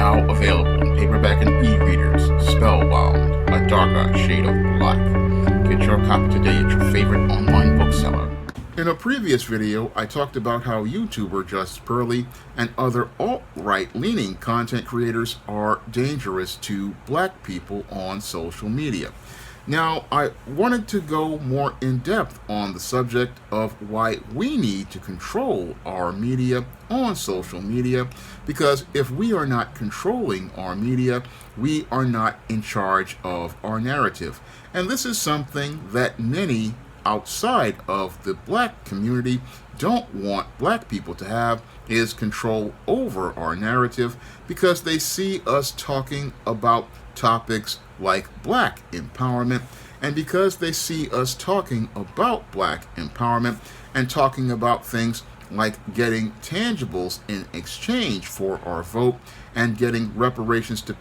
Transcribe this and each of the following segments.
Now available in paperback and e-readers, Spellbound, A Darker Shade of Black. Get your copy today at your favorite online bookseller. In a previous video, I talked about how YouTuber Just Pearlie and other alt-right leaning content creators are dangerous to black people on social media. Now, I wanted to go more in depth on the subject of why we need to control our media on social media, because if we are not controlling our media, we are not in charge of our narrative. And this is something that many outside of the black community don't want black people to have, is control over our narrative, because they see us talking about topics like black empowerment, and because they see us talking about black empowerment and talking about things like getting tangibles in exchange for our vote and getting reparations to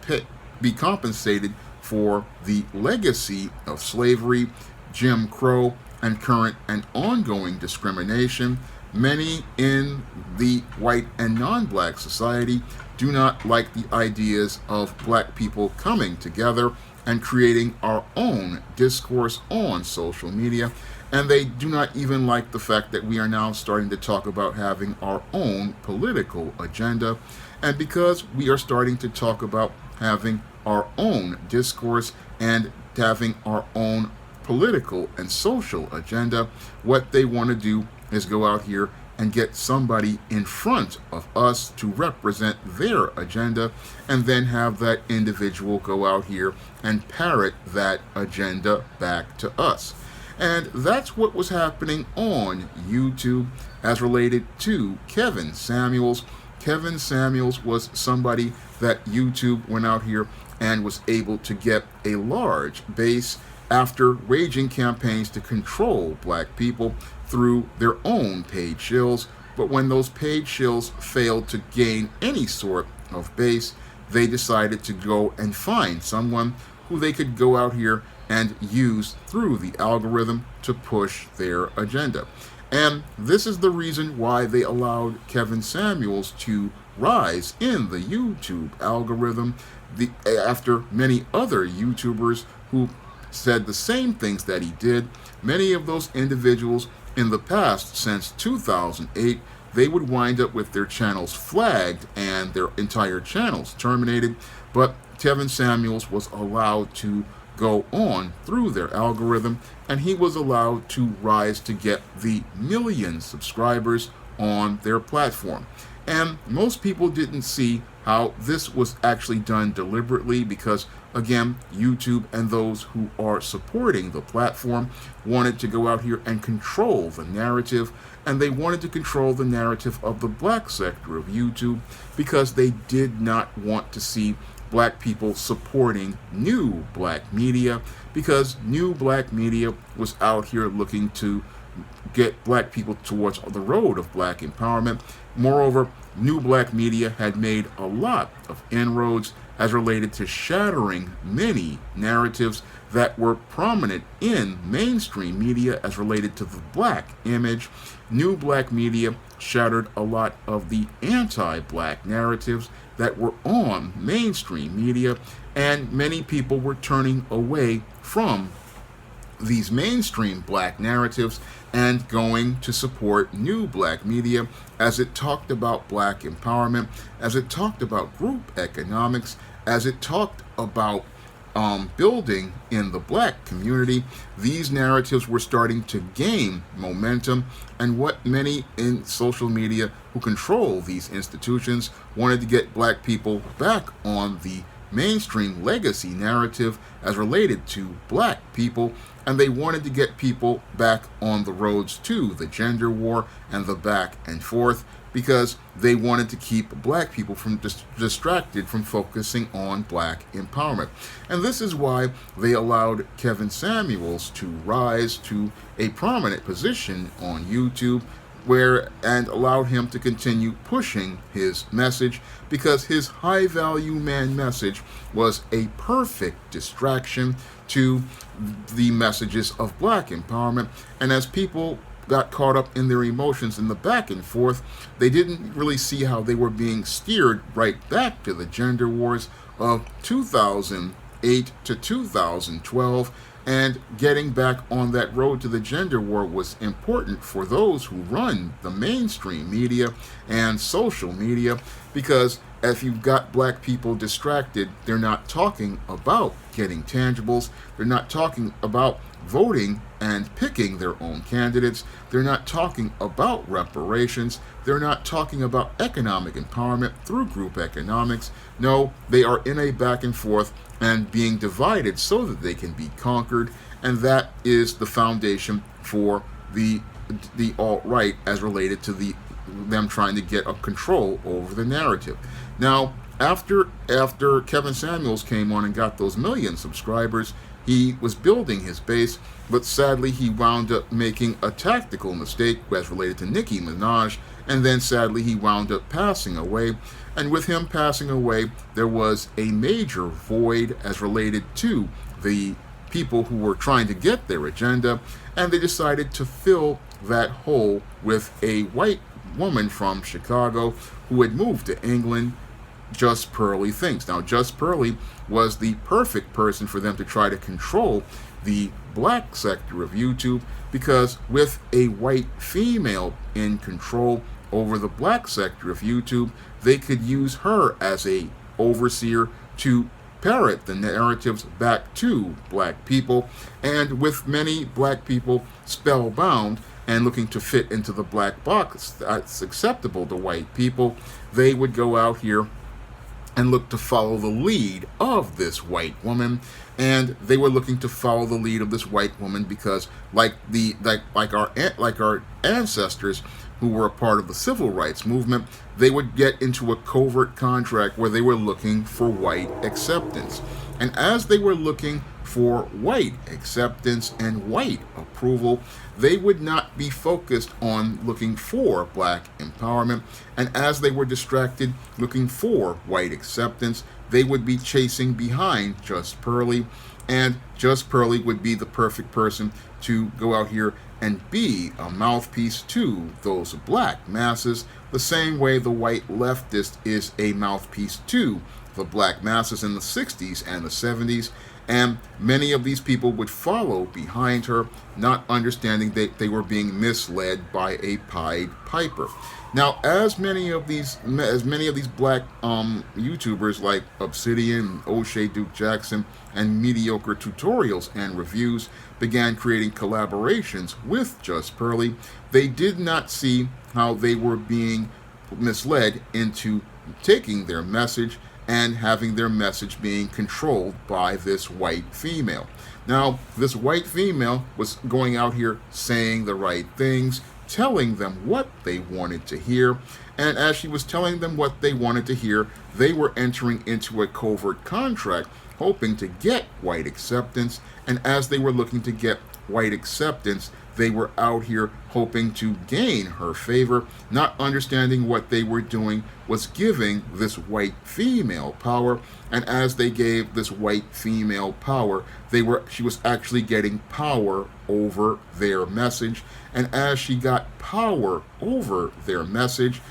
be compensated for the legacy of slavery, Jim Crow, and current and ongoing discrimination, many in the white and non-black society do not like the ideas of black people coming together and creating our own discourse on social media, and they do not even like the fact that we are now starting to talk about having our own political agenda. And because we are starting to talk about having our own discourse and having our own political and social agenda, what they want to do is go out here and get somebody in front of us to represent their agenda, and then have that individual go out here and parrot that agenda back to us. And that's what was happening on YouTube as related to Kevin Samuels. Kevin Samuels was somebody that YouTube went out here and was able to get a large base after waging campaigns to control black people through their own paid shills. But when those paid shills failed to gain any sort of base, they decided to go and find someone who they could go out here and use through the algorithm to push their agenda. And this is the reason why they allowed Kevin Samuels to rise in the YouTube algorithm after many other YouTubers who said the same things that he did. Many of those individuals in the past, since 2008, they would wind up with their channels flagged and their entire channels terminated, but Kevin Samuels was allowed to go on through their algorithm, and he was allowed to rise to get the million subscribers on their platform. And most people didn't see how this was actually done deliberately, because again, YouTube and those who are supporting the platform wanted to go out here and control the narrative, and they wanted to control the narrative of the black sector of YouTube, because they did not want to see black people supporting new black media, because new black media was out here looking to get black people towards the road of black empowerment. Moreover, new black media had made a lot of inroads as related to shattering many narratives that were prominent in mainstream media as related to the black image. New black media shattered a lot of the anti-black narratives that were on mainstream media, and many people were turning away from these mainstream black narratives and going to support new black media as it talked about black empowerment, as it talked about group economics, as it talked about building in the black community. These narratives were starting to gain momentum, and what many in social media who control these institutions wanted to get black people back on the mainstream legacy narrative as related to black people, and they wanted to get people back on the roads to the gender war and the back and forth, because they wanted to keep black people from distracted from focusing on black empowerment. And this is why they allowed Kevin Samuels to rise to a prominent position on YouTube, and allowed him to continue pushing his message, because his high value man message was a perfect distraction to the messages of black empowerment. And as people got caught up in their emotions in the back and forth. They didn't really see how they were being steered right back to the gender wars of 2008 to 2012. And getting back on that road to the gender war was important for those who run the mainstream media and social media, because if you've got black people distracted, they're not talking about getting tangibles. They're not talking about voting and picking their own candidates. They're not talking about reparations. They're not talking about economic empowerment through group economics. No, they are in a back and forth and being divided so that they can be conquered. And that is the foundation for the alt-right as related to them trying to get a control over the narrative. Now, after Kevin Samuels came on and got those million subscribers, he was building his base, but sadly he wound up making a tactical mistake as related to Nicki Minaj, and then sadly he wound up passing away. And with him passing away, there was a major void as related to the people who were trying to get their agenda, and they decided to fill that hole with a white woman from Chicago who had moved to England, Just Pearlie Thinks. Now, Just Pearlie was the perfect person for them to try to control the black sector of YouTube, because with a white female in control over the black sector of YouTube, they could use her as a overseer to parrot the narratives back to black people. And with many black people spellbound and looking to fit into the black box that's acceptable to white people, they would go out here and look to follow the lead of this white woman. And they were looking to follow the lead of this white woman because, like our ancestors who were a part of the civil rights movement, they would get into a covert contract where they were looking for white acceptance. And as they were looking for white acceptance and white approval, they would not be focused on looking for black empowerment. And as they were distracted looking for white acceptance, they would be chasing behind Just Pearlie. And Just Pearlie would be the perfect person to go out here and be a mouthpiece to those black masses, the same way the white leftist is a mouthpiece to the black masses in the 60s and the 70s. And many of these people would follow behind her, not understanding that they were being misled by a Pied Piper. Now, as many of these black YouTubers like Obsidian, O'Shea Duke Jackson, and Mediocre Tutorials and Reviews began creating collaborations with Just Pearlie, they did not see how they were being misled into taking their message and having their message being controlled by this white female. Now, this white female was going out here saying the right things, telling them what they wanted to hear, and as she was telling them what they wanted to hear, they were entering into a covert contract hoping to get white acceptance. And as they were looking to get white acceptance, they were out here hoping to gain her favor, not understanding what they were doing was giving this white female power. And as they gave this white female power, she was actually getting power over their message. And as she got power over their message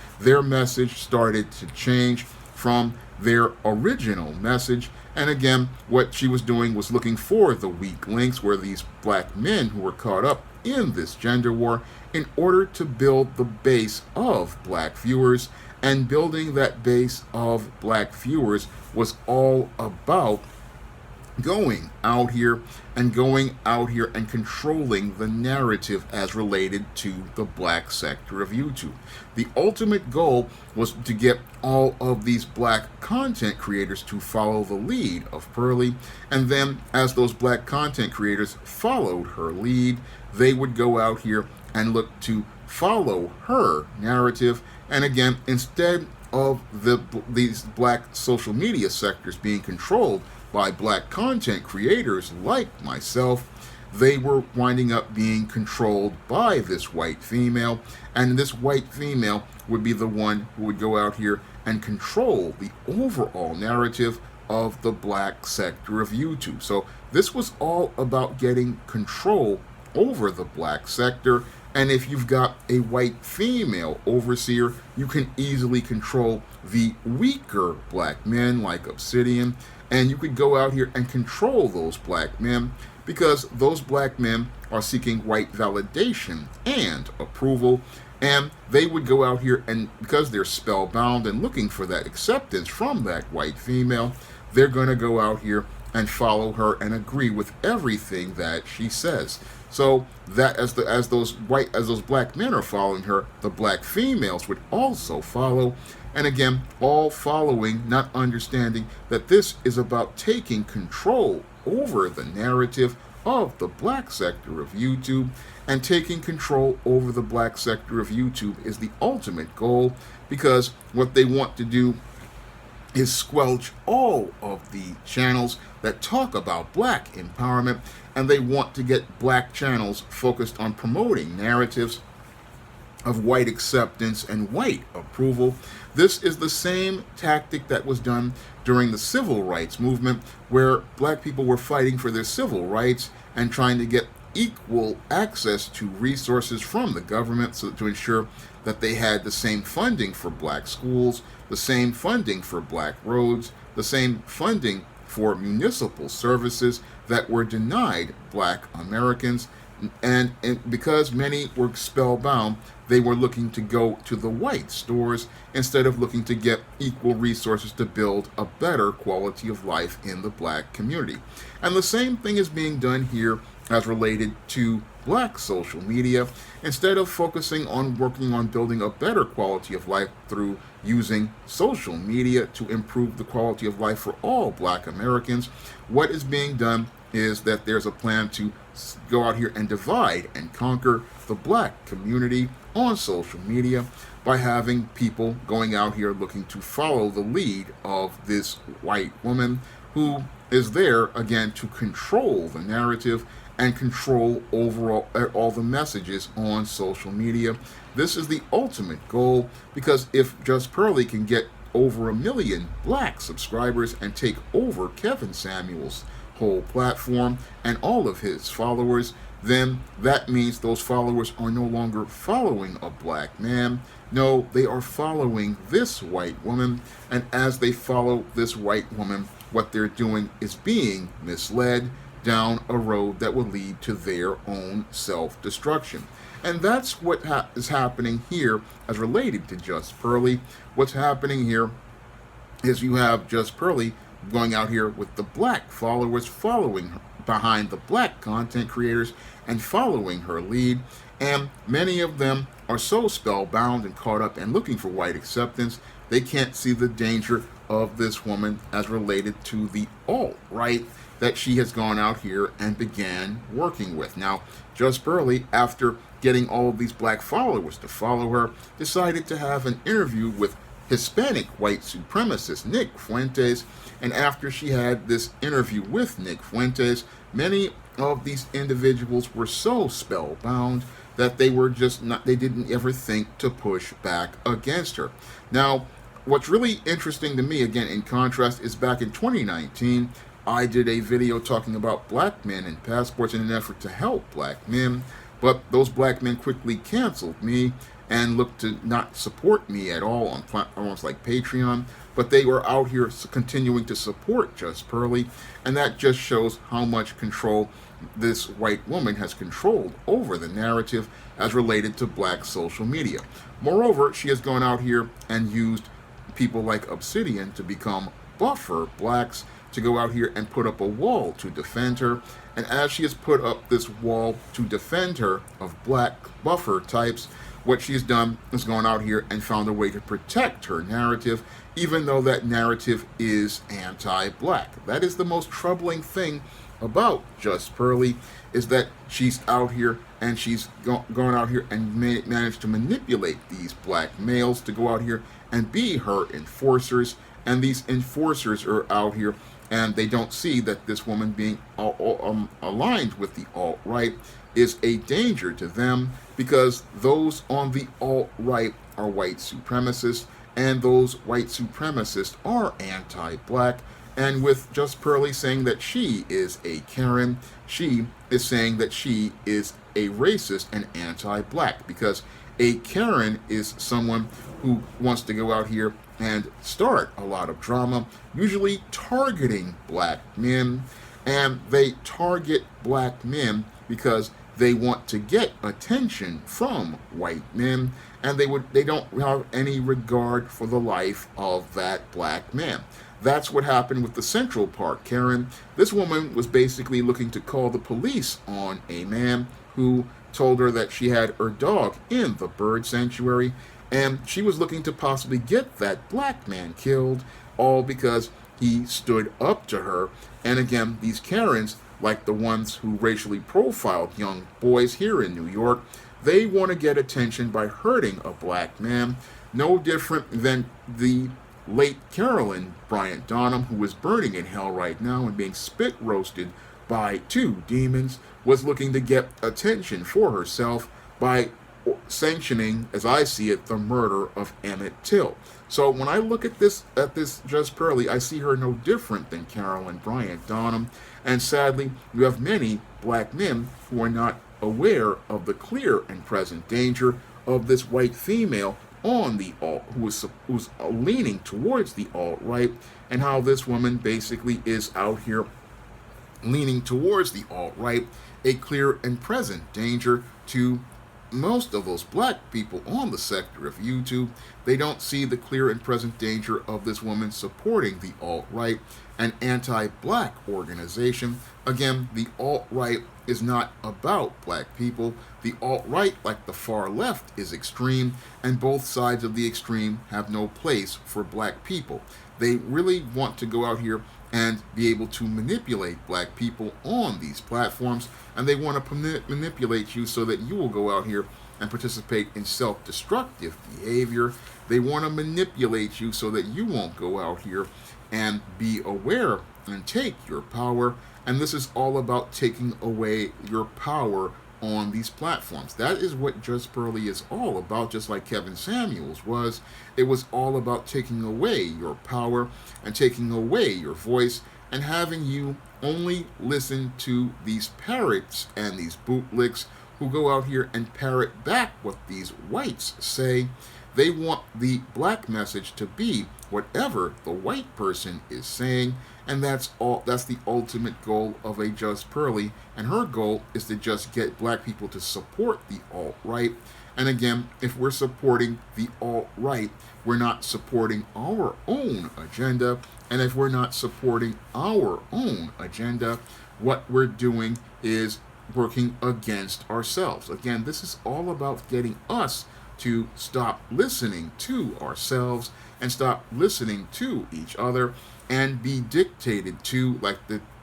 started to change from their original message. And again, what she was doing was looking for the weak links, where these black men who were caught up in this gender war, in order to build the base of black viewers. And building that base of black viewers was all about going out here and controlling the narrative as related to the black sector of YouTube. The ultimate goal was to get all of these black content creators to follow the lead of Pearlie, and then as those black content creators followed her lead, they would go out here and look to follow her narrative. And again, instead of these black social media sectors being controlled by black content creators like myself, they were winding up being controlled by this white female. And this white female would be the one who would go out here and control the overall narrative of the black sector of YouTube. So this was all about getting control over the black sector And if you've got a white female overseer, you can easily control the weaker black men like Obsidian, and you could go out here and control those black men because those black men are seeking white validation and approval, and they would go out here and because they're spellbound and looking for that acceptance from that white female, they're going to go out here and follow her and agree with everything that she says. So that as those black men are following her, the black females would also follow. And again, all following, not understanding that this is about taking control over the narrative of the black sector of YouTube, and taking control over the black sector of YouTube is the ultimate goal, because what they want to do is squelch all of the channels that talk about black empowerment, and they want to get black channels focused on promoting narratives of white acceptance and white approval. This is the same tactic that was done during the civil rights movement, where black people were fighting for their civil rights and trying to get equal access to resources from the government so to ensure that they had the same funding for black schools, the same funding for black roads, the same funding for municipal services that were denied black Americans. And because many were spellbound, they were looking to go to the white stores instead of looking to get equal resources to build a better quality of life in the black community. And the same thing is being done here as related to black social media. Instead of focusing on working on building a better quality of life through using social media to improve the quality of life for all black Americans, what is being done is that there's a plan to go out here and divide and conquer the black community on social media by having people going out here looking to follow the lead of this white woman who is there again to control the narrative and control overall all the messages on social media. This is the ultimate goal, because if Just Pearlie can get over 1 million black subscribers and take over Kevin Samuels' whole platform and all of his followers, then that means those followers are no longer following a black man. No, they are following this white woman, and as they follow this white woman, what they're doing is being misled down a road that will lead to their own self-destruction. And that's what is happening here as related to Just Pearlie. What's happening here is you have Just Pearlie going out here with the black followers following her, behind the black content creators and following her lead. And many of them are so spellbound and caught up and looking for white acceptance, they can't see the danger of this woman as related to the alt-right that she has gone out here and began working with. Now, Just Pearlie, after getting all of these black followers to follow her, decided to have an interview with Hispanic white supremacist Nick Fuentes. And after she had this interview with Nick Fuentes, many of these individuals were so spellbound that they didn't ever think to push back against her. Now, what's really interesting to me, again, in contrast, is back in 2019, I did a video talking about black men and passports in an effort to help black men, but those black men quickly canceled me and looked to not support me at all on platforms like Patreon, but they were out here continuing to support Just Pearlie, and that just shows how much control this white woman has controlled over the narrative as related to black social media. Moreover, she has gone out here and used people like Obsidian to become buffer blacks, to go out here and put up a wall to defend her. And as she has put up this wall to defend her of black buffer types, what she's done is gone out here and found a way to protect her narrative, even though that narrative is anti-black. That is the most troubling thing about Just Pearlie, is that she's out here and she's gone out here and managed to manipulate these black males to go out here and be her enforcers. And these enforcers are out here and they don't see that this woman being aligned with the alt-right is a danger to them, because those on the alt-right are white supremacists, and those white supremacists are anti-black, And with Just Pearlie saying that she is a Karen, she is saying that she is a racist and anti-black, because a Karen is someone who wants to go out here and start a lot of drama, usually targeting black men. And they target black men because they want to get attention from white men, and they don't have any regard for the life of that black man. That's what happened with the Central Park Karen. This woman was basically looking to call the police on a man who told her that she had her dog in the bird sanctuary, and she was looking to possibly get that black man killed, all because he stood up to her. And again, these Karens, like the ones who racially profiled young boys here in New York, they want to get attention by hurting a black man, no different than the late Carolyn Bryant Donham, who is burning in hell right now and being spit roasted by two demons, was looking to get attention for herself by sanctioning, as I see it, the murder of Emmett Till. So when I look at this Just Pearlie, I see her no different than Carolyn Bryant Donham. And sadly, you have many black men who are not aware of the clear and present danger of this white female on the alt, who's leaning towards the alt-right, and how this woman basically is out here leaning towards the alt-right, a clear and present danger to most of those black people on the sector of YouTube. They don't see the clear and present danger of this woman supporting the alt-right, an anti-black organization. Again, the alt-right is not about black people. The alt-right, like the far left, is extreme, and both sides of the extreme have no place for black people. They really want to go out here and be able to manipulate black people on these platforms, and they want to manipulate you so that you will go out here and participate in self-destructive behavior. They want to manipulate you so that you won't go out here and be aware and take your power. And this is all about taking away your power on these platforms. That is what Just Pearlie is all about, just like Kevin Samuels was. It was all about taking away your power and taking away your voice, and having you only listen to these parrots and these bootlicks who go out here and parrot back what these whites say. They want the black message to be whatever the white person is saying, and that's the ultimate goal of a Just Pearlie, and her goal is to just get black people to support the alt-right. And again, if we're supporting the alt-right, we're not supporting our own agenda, and if we're not supporting our own agenda, what we're doing is working against ourselves. Again, this is all about getting us to stop listening to ourselves and stop listening to each other and be dictated to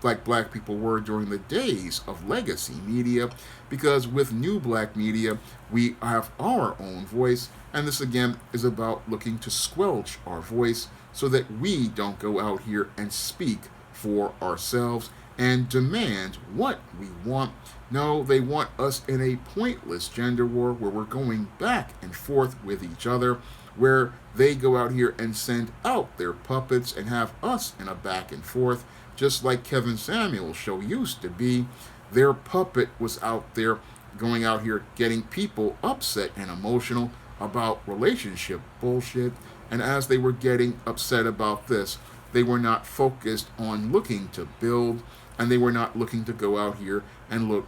like black people were during the days of legacy media, because with new black media we have our own voice, and this again is about looking to squelch our voice so that we don't go out here and speak for ourselves and demand what we want. No, they want us in a pointless gender war where we're going back and forth with each other, where they go out here and send out their puppets and have us in a back and forth, just like Kevin Samuels' show used to be. Their puppet was out there going out here getting people upset and emotional about relationship bullshit, and as they were getting upset about this, they were not focused on looking to build, and they were not looking to go out here and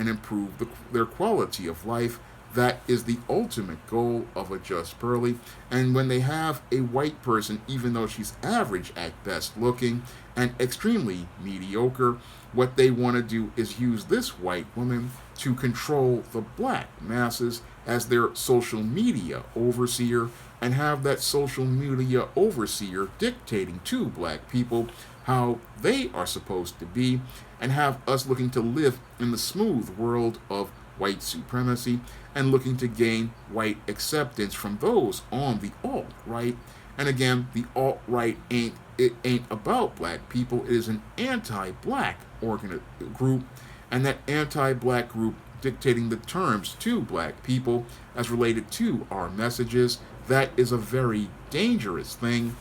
improve their quality of life. That is the ultimate goal of a Just Pearlie. And when they have a white person, even though she's average at best looking and extremely mediocre, what they want to do is use this white woman to control the black masses as their social media overseer, and have that social media overseer dictating to black people how they are supposed to be, and have us looking to live in the smooth world of white supremacy and looking to gain white acceptance from those on the alt-right. And again, the alt-right ain't about black people. It is an anti-black group, and that anti-black group dictating the terms to black people as related to our messages. That is a very dangerous thing.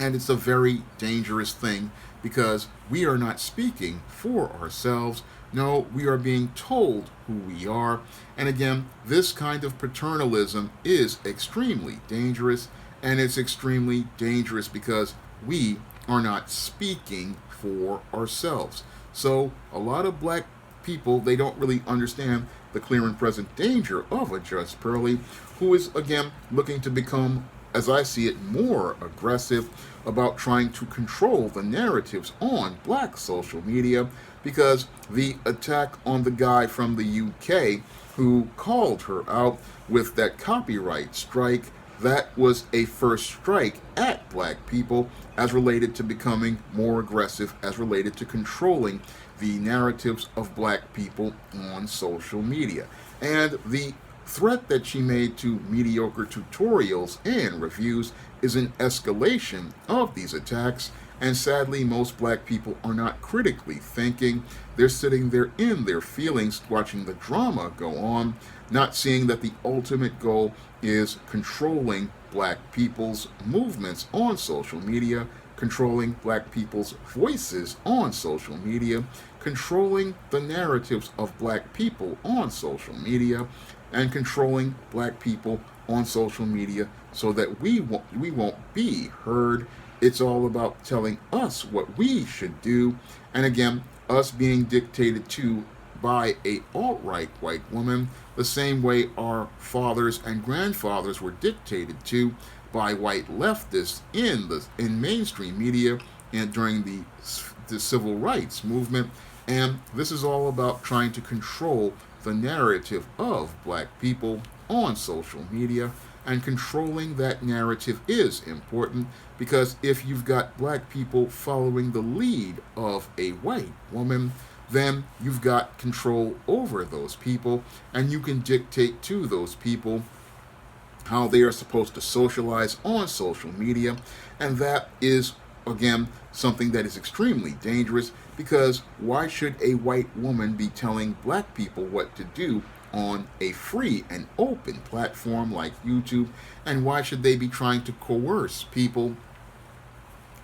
And it's a very dangerous thing because we are not speaking for ourselves. No, we are being told who we are. And again, this kind of paternalism is extremely dangerous. And it's extremely dangerous because we are not speaking for ourselves. So a lot of black people, they don't really understand the clear and present danger of a Judge Pearlie, who is again looking to become, as I see it, more aggressive about trying to control the narratives on black social media, because the attack on the guy from the UK who called her out with that copyright strike, that was a first strike at black people as related to becoming more aggressive, as related to controlling the narratives of black people on social media. And the threat that she made to mediocre tutorials and reviews is an escalation of these attacks. And sadly, most black people are not critically thinking. They're sitting there in their feelings, watching the drama go on, not seeing that the ultimate goal is controlling black people's movements on social media, controlling black people's voices on social media, controlling the narratives of black people on social media, and controlling black people on social media so that we won't be heard. It's all about telling us what we should do, and again, us being dictated to by a alt-right white woman, the same way our fathers and grandfathers were dictated to by white leftists in mainstream media and during the civil rights movement. And this is all about trying to control the narrative of black people on social media, and controlling that narrative is important because if you've got black people following the lead of a white woman, then you've got control over those people, and you can dictate to those people how they are supposed to socialize on social media. And that is, again, something that is extremely dangerous, because why should a white woman be telling black people what to do on a free and open platform like YouTube? And why should they be trying to coerce people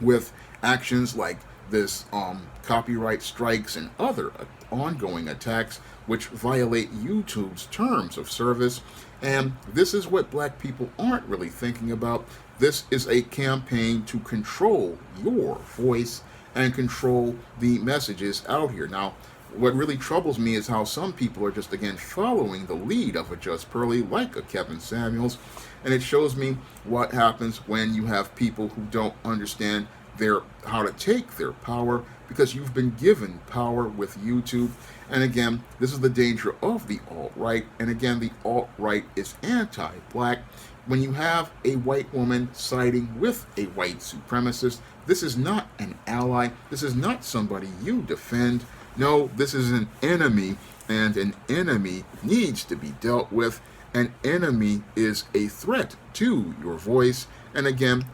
with actions like this copyright strikes and other ongoing attacks which violate YouTube's terms of service? And this is what black people aren't really thinking about. This is a campaign to control your voice and control the messages out here. Now, what really troubles me is how some people are just, again, following the lead of a Just Pearlie, like a Kevin Samuels. And it shows me what happens when you have people who don't understand how to take their power, because you've been given power with YouTube. And again, this is the danger of the alt-right. And again, the alt-right is anti-black. When you have a white woman siding with a white supremacist, this is not an ally. This is not somebody you defend. No, this is an enemy, and an enemy needs to be dealt with. An enemy is a threat to your voice. And again,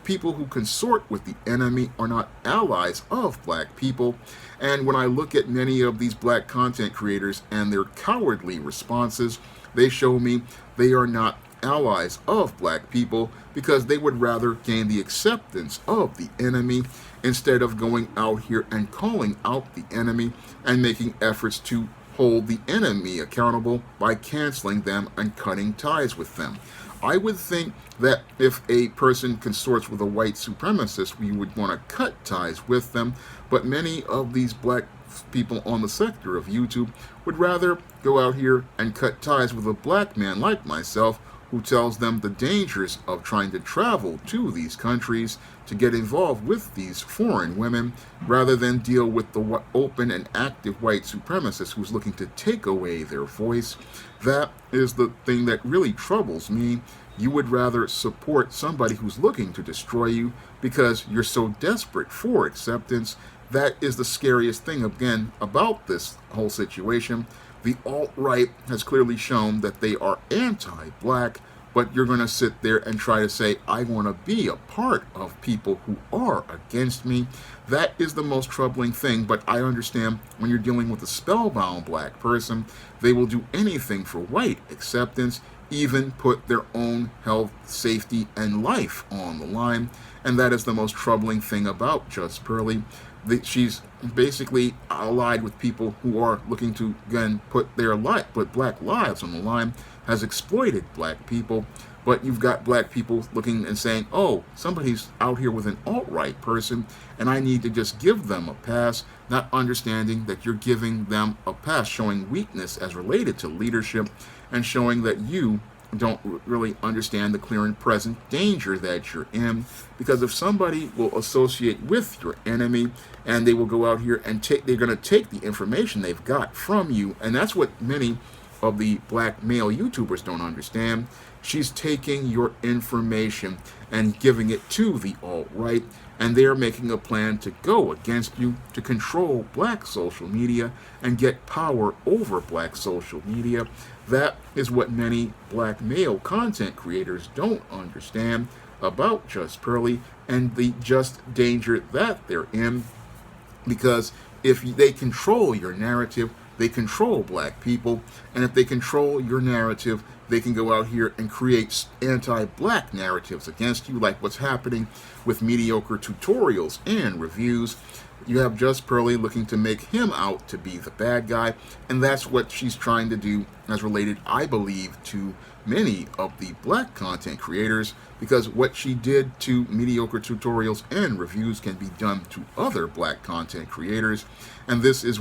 people who consort with the enemy are not allies of black people. And when I look at many of these black content creators and their cowardly responses, they show me they are not allies of black people, because they would rather gain the acceptance of the enemy instead of going out here and calling out the enemy and making efforts to hold the enemy accountable by canceling them and cutting ties with them. I would think that if a person consorts with a white supremacist, we would want to cut ties with them, but many of these black people on the sector of YouTube would rather go out here and cut ties with a black man like myself, who tells them the dangers of trying to travel to these countries to get involved with these foreign women, rather than deal with the open and active white supremacist who's looking to take away their voice. That is the thing that really troubles me. You would rather support somebody who's looking to destroy you because you're so desperate for acceptance. That is the scariest thing, again, about this whole situation. The alt-right has clearly shown that they are anti-black, but you're going to sit there and try to say, I want to be a part of people who are against me. That is the most troubling thing, but I understand when you're dealing with a spellbound black person, they will do anything for white acceptance, even put their own health, safety, and life on the line. And that is the most troubling thing about Just Pearlie. She's basically allied with people who are looking to, again, put black lives on the line, has exploited black people. But you've got black people looking and saying, oh, somebody's out here with an alt-right person, and I need to just give them a pass, not understanding that you're giving them a pass, showing weakness as related to leadership, and showing that you don't really understand the clear and present danger that you're in. Because if somebody will associate with your enemy, and they will go out here and they're going to take the information they've got from you, and that's what many of the black male YouTubers don't understand. She's taking your information and giving it to the alt-right, and they're making a plan to go against you, to control black social media and get power over black social media. That is what many black male content creators don't understand about Just Pearlie and the just danger that they're in. Because if they control your narrative, they control black people, and if they control your narrative, they can go out here and create anti-black narratives against you, like what's happening with mediocre tutorials and reviews. You have Just Pearlie looking to make him out to be the bad guy, and that's what she's trying to do as related, I believe, to many of the black content creators, because what she did to mediocre tutorials and reviews can be done to other black content creators. And this is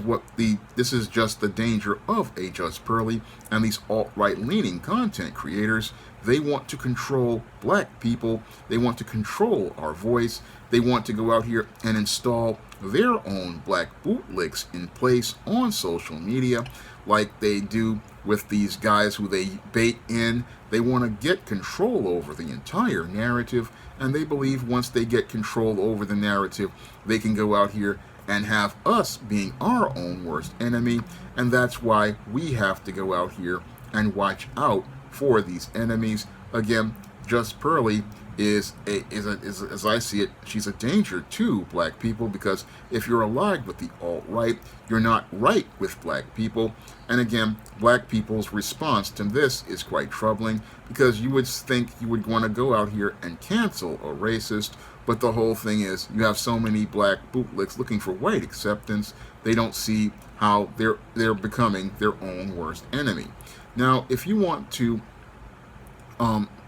just the danger of a Just Pearlie and these alt-right leaning content creators. They want to control black people. They want to control our voice. They want to go out here and install their own black bootlicks in place on social media, like they do with these guys who they bait in. They want to get control over the entire narrative, and they believe once they get control over the narrative, they can go out here and have us being our own worst enemy. And that's why we have to go out here and watch out for these enemies. Again, Just Pearlie is as I see it, she's a danger to black people, because if you're allied with the alt-right, you're not right with black people. And again, black people's response to this is quite troubling, because you would think you would want to go out here and cancel a racist, but the whole thing is you have so many black bootlicks looking for white acceptance, they don't see how they're becoming their own worst enemy. Now, if you want to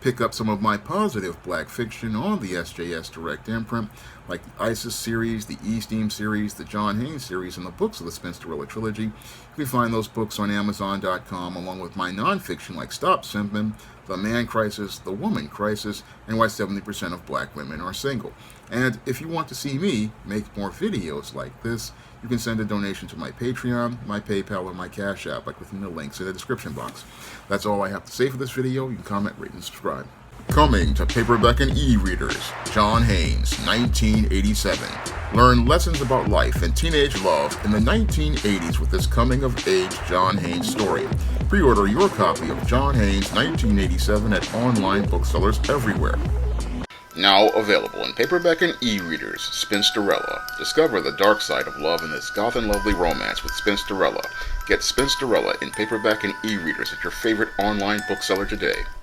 pick up some of my positive black fiction on the SJS Direct imprint, like the ISIS series, the E-Steam series, the John Haynes series, and the books of the Spinsterella trilogy. You can find those books on Amazon.com, along with my nonfiction like Stop Simping, The Man Crisis, The Woman Crisis, and Why 70% of Black Women Are Single. And if you want to see me make more videos like this, you can send a donation to my Patreon, my PayPal, or my Cash App, like within the links in the description box. That's all I have to say for this video. You can comment, rate, and subscribe. Coming to paperback and e-readers, John Haynes, 1987. Learn lessons about life and teenage love in the 1980s with this coming-of-age John Haynes story. Pre-order your copy of John Haynes, 1987 at online booksellers everywhere. Now available in paperback and e-readers, Spinsterella. Discover the dark side of love in this goth and lovely romance with Spinsterella. Get Spinsterella in paperback and e-readers at your favorite online bookseller today.